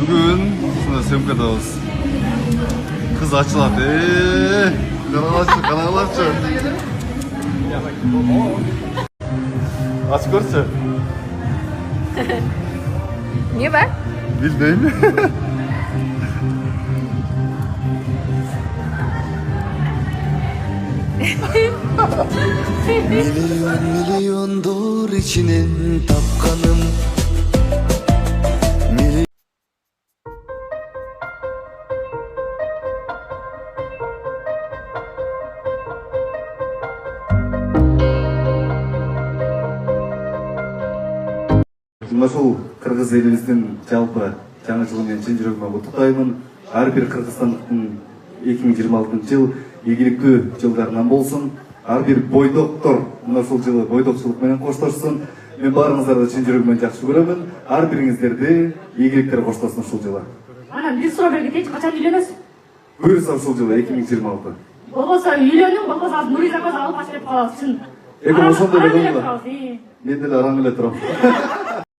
Бүгін сөмкедауыз. Қыз açılады. Қарағаларшы. Aç көрші. Не бар? Білмеймін. Milyondur içinin tapkanım. Ушул кыргыз элибиздин жалпы жаңы жылы менен чын жүрөгүмөн куттуктаймын. Ар бир кыргызстандыктын 2026 жыл ийгиликтүү жылдарынан болсун. Ар бир бойдоктор мына ушул жылы бойдокчулук менен коштошсун. Мен баарыңыздарды чын жүрөгүмөн жакшы көрөмүн. Ар бириңиздерди ийгиликтер коштосын ушул жылы. Анан бир суроо бергитейчи, качан үйлөнөсүң? Буюрса ушул жылы 2026. Болбосо үйлөнүң, болбосо азыр нурий заказ алып баштап калабыз чын. Ошондой эле болду. турабыз. Мен деле араң эле турам.